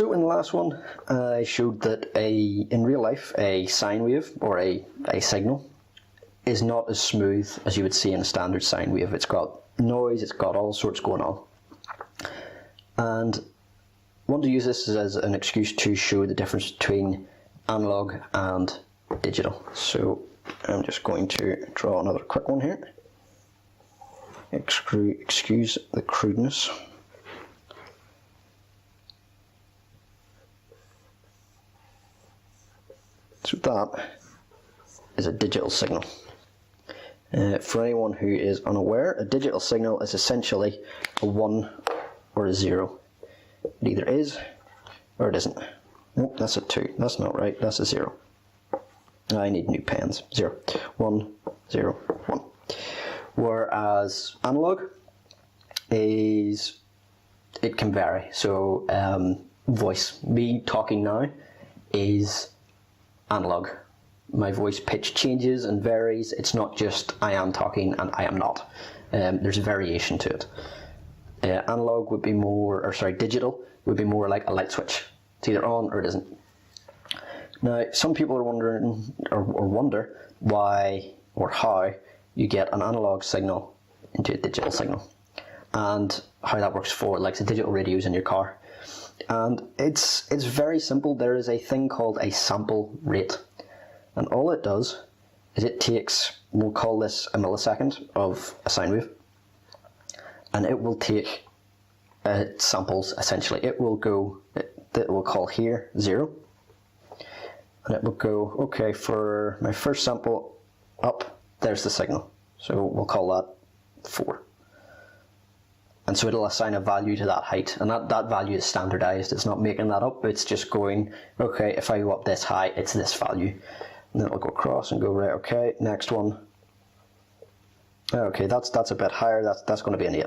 So in the last one, I showed that in real life, a sine wave, or a signal, is not as smooth as you would see in a standard sine wave. It's got noise, it's got all sorts going on. And I want to use this as an excuse to show the difference between analog and digital. So I'm just going to draw another quick one here. Excuse the crudeness. So that is a digital signal. For anyone who is unaware, a digital signal is essentially a 1 or a 0. It either is or it isn't. Nope, that's a 2. That's not right. That's a 0. I need new pens. 0, 1, 0, 1. Whereas analog it can vary. So voice, me talking now, is analog. My voice pitch changes and varies. It's not just I am talking and I am not. There's a variation to it. Analog would be more, or sorry, digital would be more like a light switch. It's either on or it isn't. Now, some people are wondering or wonder why or how you get an analog signal into a digital signal, and how that works for like the digital radios in your car. And it's very simple. There is a thing called a sample rate, and all it does is it takes, we'll call this a millisecond of a sine wave, and it will take samples essentially. It will go, that we'll call here 0, and it will go, okay, for my first sample up, there's the signal, so we'll call that 4. And so it'll assign a value to that height, and that value is standardized. It's not making that up, it's just going, okay, if I go up this high, it's this value. And then it'll go across and go, right, okay, next one. Okay, that's a bit higher, that's going to be an 8.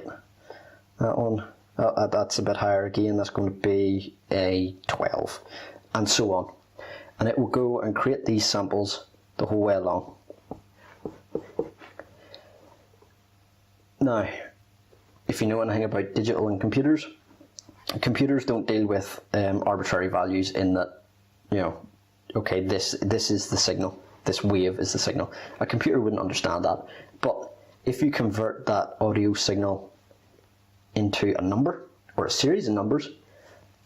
That one, that's a bit higher again, that's going to be a 12. And so on. And it will go and create these samples the whole way along. Now, if you know anything about digital and computers don't deal with arbitrary values in that, you know, okay, this is the signal, this wave is the signal. A computer wouldn't understand that. But if you convert that audio signal into a number or a series of numbers,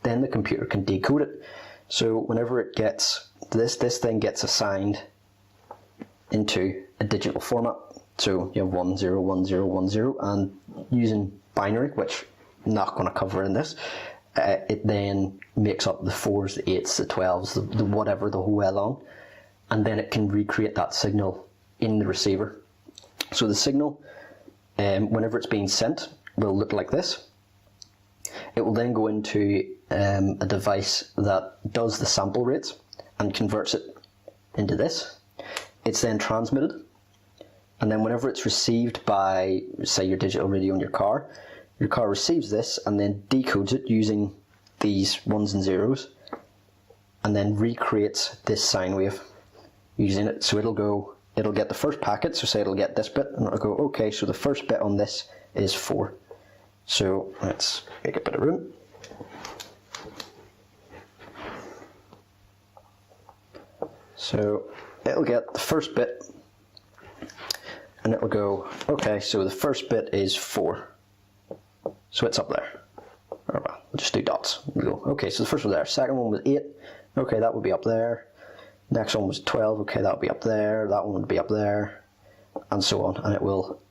then the computer can decode it. So whenever it gets this thing gets assigned into a digital format. So you have 1, 0, 1, 0, 1, 0, and using binary, which I'm not going to cover in this, it then makes up the 4s, the 8s, the 12s, the whatever, the whole way along, and then it can recreate that signal in the receiver. So the signal, whenever it's being sent, will look like this. It will then go into a device that does the sample rates and converts it into this. It's then transmitted. And then whenever it's received by, say, your digital radio in your car receives this and then decodes it using these 1s and 0s, and then recreates this sine wave using it. So it'll get the first packet, so say it'll get this bit, and it'll go, okay, so the first bit on this is 4. So let's make a bit of room. So it'll get the first bit, and it will go, okay, so the first bit is 4. So it's up there. Or well, we'll just do dots. We'll go, okay, so the first one there. Second one was 8. Okay, that would be up there. Next one was 12. Okay, that would be up there. That one would be up there. And so on. And it will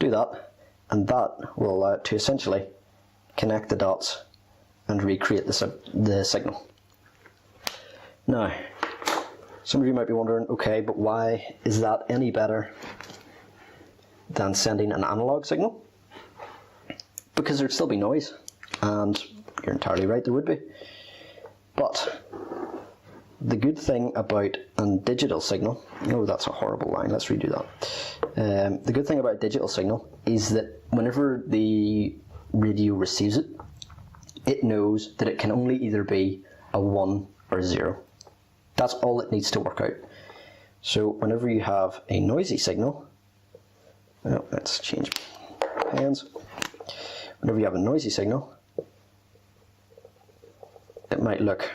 do that. And that will allow it to essentially connect the dots and recreate the signal. Now, some of you might be wondering, okay, but why is that any better than sending an analog signal? Because there'd still be noise, and you're entirely right, there would be. But the good thing about a digital signal, oh, that's a horrible line, let's redo that. The good thing about a digital signal is that whenever the radio receives it, it knows that it can only either be a 1 or a 0. That's all it needs to work out. So whenever you have a noisy signal, well, let's change pens. Whenever you have a noisy signal, it might look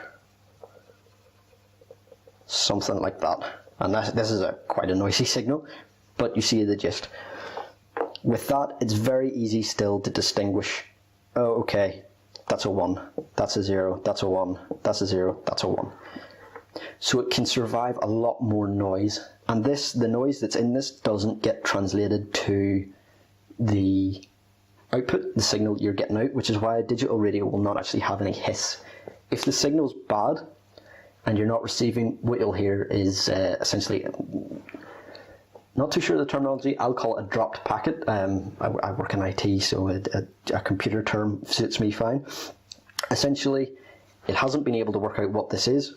something like that. And this is quite a noisy signal, but you see the gist. With that, it's very easy still to distinguish, oh, okay, that's a 1, that's a 0, that's a 1, that's a 0, that's a 1. So it can survive a lot more noise, and the noise that's in this doesn't get translated to the output, the signal you're getting out, which is why a digital radio will not actually have any hiss. If the signal's bad and you're not receiving, what you'll hear is essentially, not too sure of the terminology, I'll call it a dropped packet. I work in IT, so a computer term suits me fine. Essentially, it hasn't been able to work out what this is,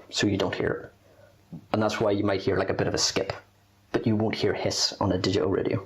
so you don't hear it. And that's why you might hear like a bit of a skip, but you won't hear hiss on a digital radio.